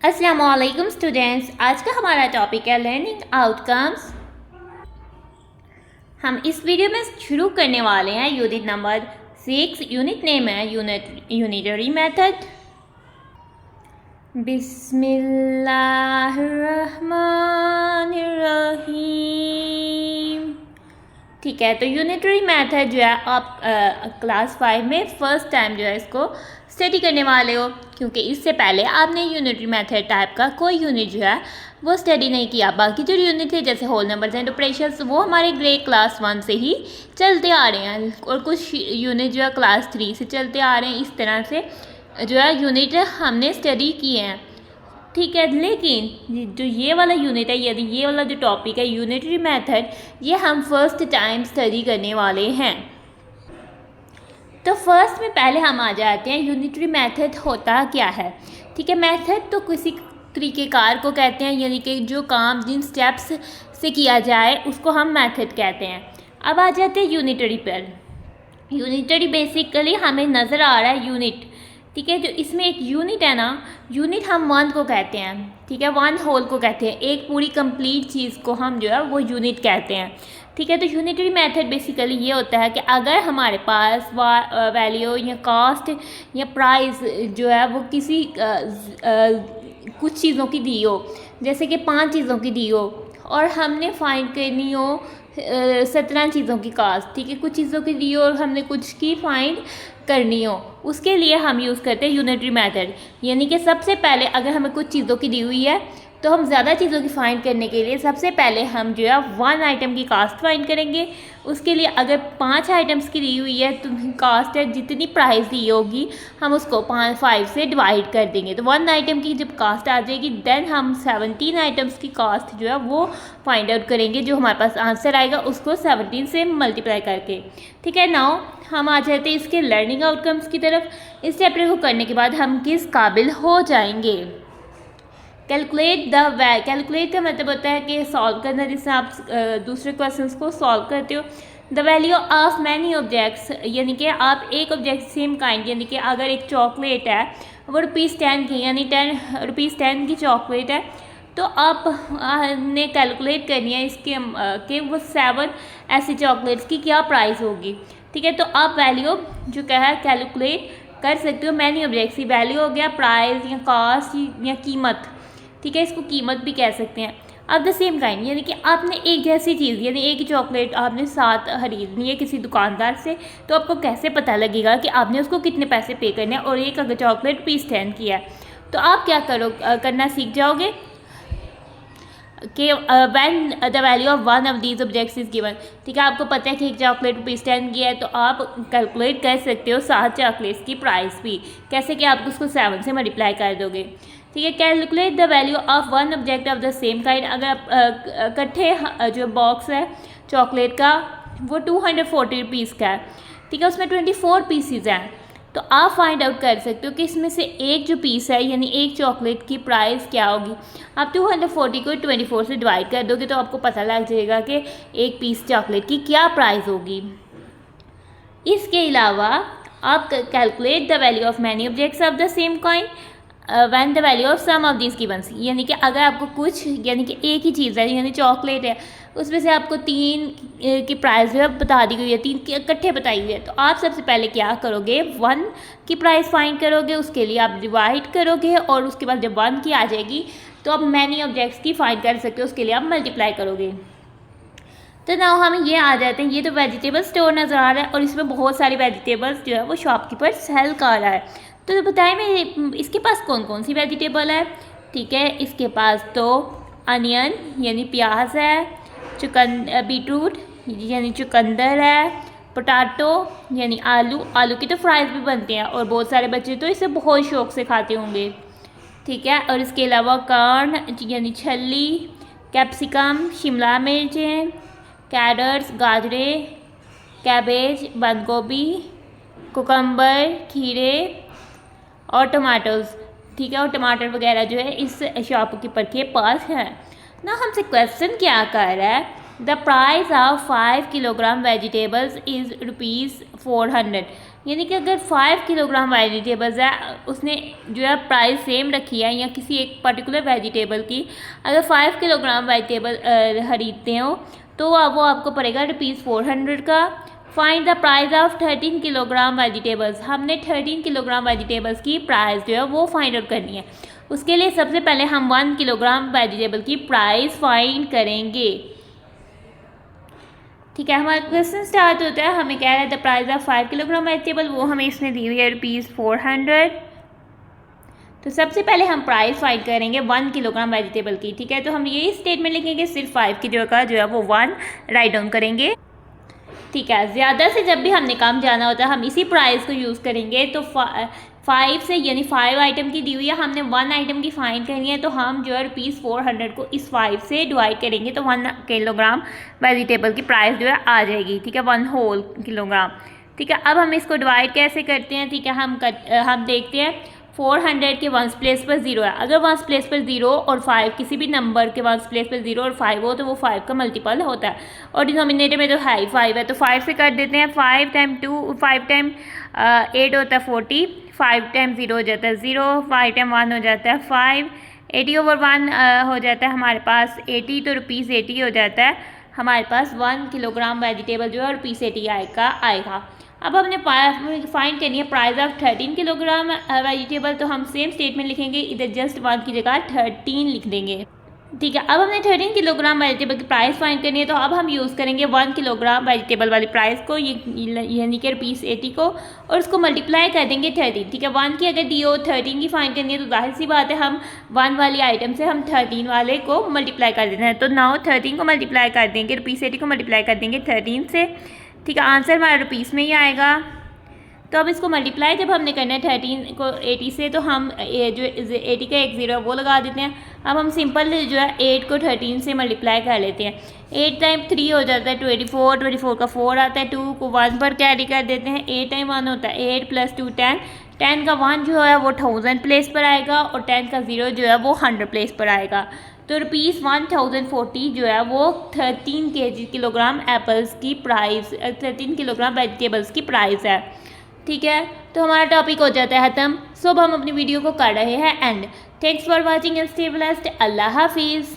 अस्सलामुअलैकुम स्टूडेंट्स, आज का हमारा टॉपिक है लर्निंग आउटकम्स। हम इस वीडियो में शुरू करने वाले हैं यूनिट नंबर 6। यूनिट नेम है यूनिटरी मेथड। बिस्मिल्लाहिर्रहमानिर्रहीम। ठीक है, तो यूनिटरी मेथड जो है आप क्लास 5 में फ़र्स्ट टाइम जो है इसको स्टडी करने वाले हो, क्योंकि इससे पहले आपने यूनिटरी मेथड टाइप का कोई यूनिट जो है वो स्टडी नहीं किया। बाकी जो यूनिट थे जैसे होल नंबर्स एंड ऑपरेशंस वो हमारे ग्रेड क्लास 1 से ही चलते आ रहे हैं, और कुछ यूनिट जो है क्लास 3 से चलते आ रहे हैं। इस तरह से जो है यूनिट हमने स्टडी किए हैं। ठीक है, लेकिन जो ये वाला यूनिट है, यदि ये वाला जो टॉपिक है यूनिटरी मेथड, ये हम फर्स्ट टाइम स्टडी करने वाले हैं। तो फर्स्ट में पहले हम आ जाते हैं यूनिटरी मेथड होता क्या है। ठीक है, मेथड तो किसी तरीक़ेकार को कहते हैं, यानी कि जो काम जिन स्टेप्स से किया जाए उसको हम मेथड कहते हैं। अब आ जाते हैं यूनिटरी पर। यूनिटरी बेसिकली हमें नज़र आ रहा है यूनिट। ठीक है, जो इसमें एक यूनिट है ना, यूनिट हम वन को कहते हैं। ठीक है, वन होल को कहते हैं, एक पूरी कंप्लीट चीज़ को हम जो है वो यूनिट कहते हैं। ठीक है, तो यूनिटरी मेथड बेसिकली ये होता है कि अगर हमारे पास वैल्यू या कॉस्ट या प्राइस जो है वो किसी कुछ चीज़ों की दी हो, जैसे कि 5 चीज़ों की दी हो, और हमने फाइंड करनी हो 17 चीज़ों की कास्ट। ठीक है, कुछ चीज़ों की दी हो और हमने कुछ की फाइंड करनी हो, उसके लिए हम यूज़ करते हैं यूनिटरी मेथड। यानी कि सबसे पहले अगर हमें कुछ चीज़ों की दी हुई है तो हम ज़्यादा चीज़ों की फाइंड करने के लिए सबसे पहले हम जो है 1 आइटम की कास्ट फाइंड करेंगे। उसके लिए अगर 5 आइटम्स की दी हुई है तो कास्ट है, जितनी प्राइस दी होगी हम उसको 5 से डिवाइड कर देंगे। तो 1 आइटम की जब कास्ट आ जाएगी देन हम 17 आइटम्स की कास्ट जो है वो फाइंड आउट करेंगे। जो हमारे पास आंसर आएगा उसको 17 से मल्टीप्लाई करके। ठीक है, नाउ हम आ जाते हैं इसके लर्निंग आउटकम्स की तरफ। इस चैप्टर को करने के बाद हम किस काबिल हो जाएंगे। कैलकुलेट का मतलब होता है कि सॉल्व करना, जिससे आप दूसरे क्वेश्चंस को सॉल्व करते हो। The value of many objects, यानी कि आप एक ऑब्जेक्ट सेम काइंड, यानी कि अगर एक चॉकलेट है वो ₹10 की, यानी ₹10 की चॉकलेट है, तो आप ने कैलकुलेट करनी है इसके कि वो 7 ऐसी चॉकलेट्स की क्या प्राइस होगी। ठीक है, तो आप वैल्यू जो क्या है कैलकुलेट कर सकते हो। मैनी ऑब्जेक्ट्स की वैल्यू हो गया प्राइस या कॉस्ट या कीमत। ठीक है, इसको कीमत भी कह सकते हैं। अब द सेम काइंड, यानी कि आपने एक जैसी चीज़, यानी एक ही चॉकलेट आपने 7 खरीदनी है किसी दुकानदार से, तो आपको कैसे पता लगेगा कि आपने उसको कितने पैसे पे करने हैं। और एक अगर चॉकलेट ₹10 की है तो आप क्या करना सीख जाओगे कि when the value of one of these objects is given. ठीक है, आपको पता है कि एक चॉकलेट ₹10 की है, तो आप कैलकुलेट कर सकते हो 7 चॉकलेट्स की प्राइस भी। कैसे कि आप उसको 7 से मल्टीप्लाई कर दोगे। ठीक है, calculate the value of one object of the same kind. अगर आप इकट्ठे जो बॉक्स है चॉकलेट का वो ₹240 का है। ठीक है, उसमें 24 पीसीज हैं, तो आप फाइंड आउट कर सकते हो कि इसमें से एक जो पीस है यानी एक चॉकलेट की प्राइस क्या होगी। आप 240 को 24 से डिवाइड कर दोगे तो आपको पता लग जाएगा कि एक पीस चॉकलेट की क्या प्राइस होगी। इसके अलावा आप calculate the value of many objects of the same coin when the value of some of these givens. यानी कि अगर आपको कुछ, यानी कि एक ही चीज़ है, यानी चॉकलेट है, उसमें से आपको 3 की प्राइस जो है बता दी गई है, 3 की इकट्ठे बताई हुई है, तो आप सबसे पहले क्या करोगे 1 की प्राइस फाइंड करोगे। उसके लिए आप डिवाइड करोगे और उसके बाद जब 1 की आ जाएगी तो आप मैनी ऑब्जेक्ट्स की फाइंड कर सकते हो, उसके लिए आप मल्टीप्लाई करोगे। तो ना हम ये आ जाते हैं, ये तो वेजिटेबल स्टोर नज़र आ रहा है और इसमें बहुत सारी वेजिटेबल्स जो है वो शॉपकीपर सेल कर रहा है। तो बताएं मैं इसके पास कौन कौन सी वेजिटेबल है। ठीक है, इसके पास तो अनियन यानी प्याज है, बीटरूट यानी चुकंदर है, पोटैटो यानी आलू की तो फ्राइज़ भी बनते हैं और बहुत सारे बच्चे तो इसे बहुत शौक़ से खाते होंगे। ठीक है, और इसके अलावा कॉर्न यानी छल्ली, कैप्सिकम शिमला मिर्चें, कैरट्स गाजरें, कैबेज बंद गोभी, कुकम्बर खीरे और टमाटोज़। ठीक है, और टमाटर वगैरह जो है इस शॉपकीपर के पास है ना। हमसे क्वेश्चन क्या कर रहा है, the price of 5 kilogram vegetables is ₹400। यानी कि अगर 5 किलोग्राम वेजिटेबल्स है, उसने जो है प्राइस सेम रखी है या किसी एक पर्टिकुलर वेजिटेबल की अगर 5 किलोग्राम वेजिटेबल खरीदते हो तो वो आपको पड़ेगा ₹400 का। Find the price of 13 kilogram vegetables. हमने 13 किलोग्राम वेजिटेबल्स की प्राइस जो है वो फाइंड आउट करनी है। उसके लिए सबसे पहले हम 1 किलोग्राम वेजिटेबल की प्राइस फाइंड करेंगे। ठीक है, हमारा क्वेश्चन स्टार्ट होता है, हमें कह रहा है the price of 5 kilogram vegetable, वो हमें इसने दी हुई है ₹400। तो सबसे पहले हम प्राइस फाइंड करेंगे 1 किलोग्राम वेजिटेबल की। ठीक है, तो हम यही स्टेटमेंट लिखेंगे, सिर्फ 5 की जगह जो है वो 1 राइट डाउन करेंगे। ठीक है, ज़्यादा से जब भी हमने कम जाना होता है हम इसी प्राइस को यूज़ करेंगे। तो 5 से यानी 5 आइटम की दी हुई है, हमने 1 आइटम की फाइंड करनी है, तो हम जो है ₹400 को इस 5 से डिवाइड करेंगे तो 1 किलोग्राम वेजिटेबल की प्राइस जो है आ जाएगी। ठीक है, 1 होल किलोग्राम। ठीक है, अब हम इसको डिवाइड कैसे करते हैं। ठीक है, हम देखते हैं 400 के 1s प्लेस पर 0 है। अगर 1s प्लेस पर 0 और 5 किसी भी नंबर के 1s प्लेस पर 0 और 5 हो तो वो 5 का मल्टीपल होता है, और डिनोमिनेटर में तो है ही 5 है, तो 5 से कर देते हैं। 5 टाइम 8 होता है 40, 5 टाइम 0 हो जाता है 0, 5 टाइम 1 हो जाता है 5, 80/1 हो जाता है हमारे पास 80, तो ₹80 हो जाता है हमारे पास 1 किलोग्राम वेजिटेबल जो है ₹80 आएगा। अब हमने फाइंड करनी है प्राइस ऑफ 13 किलोग्राम वेजिटेबल, तो हम सेम स्टेटमेंट लिखेंगे, इधर जस्ट 1 की जगह 13 लिख देंगे। ठीक है, अब हमने 13 किलोग्राम वेजिटेबल की प्राइस फाइंड करनी है, तो अब हम यूज़ करेंगे 1 किलोग्राम वेजिटेबल वाली प्राइस को, यानी कि ₹80 को, और उसको मल्टीप्लाई कर देंगे 13। ठीक है, 1 की अगर दी हो 13 की फाइंड करनी है तो जाहिर सी बात है हम 1 वाली आइटम से हम 13 वाले को मल्टीप्लाई कर देते हैं। तो नाउ 13 को मल्टीप्लाई कर देंगे, ₹80 को मल्टीप्लाई कर देंगे 13 से। ठीक है, आंसर हमारा रुपीस में ही आएगा। तो अब इसको मल्टीप्लाई जब हमने करना है 13 को 80 से, तो हम जो 80 का एक 0 है वो लगा देते हैं। अब हम सिंपल जो है 8 को 13 से मल्टीप्लाई कर लेते हैं। 8 टाइम 3 हो जाता है 24, 24 का 4 आता है, 2 को 1 पर कैरी कर देते हैं। 8 टाइम 1 होता है 8 + 2 10, 10 का 1 जो है वो 1000 प्लेस पर आएगा, और 10 का 0 जो है वो 100 प्लेस पर आएगा। तो ₹1040 जो है वो 13 किलोग्राम एप्पल्स की प्राइस, 13 किलोग्राम वेजिटेबल्स की प्राइस है। ठीक है, तो हमारा टॉपिक हो जाता है ख़त्म। सो अब हम अपनी वीडियो को कर रहे हैं and. Thanks for watching and stay blessed. अल्लाह हाफिज़।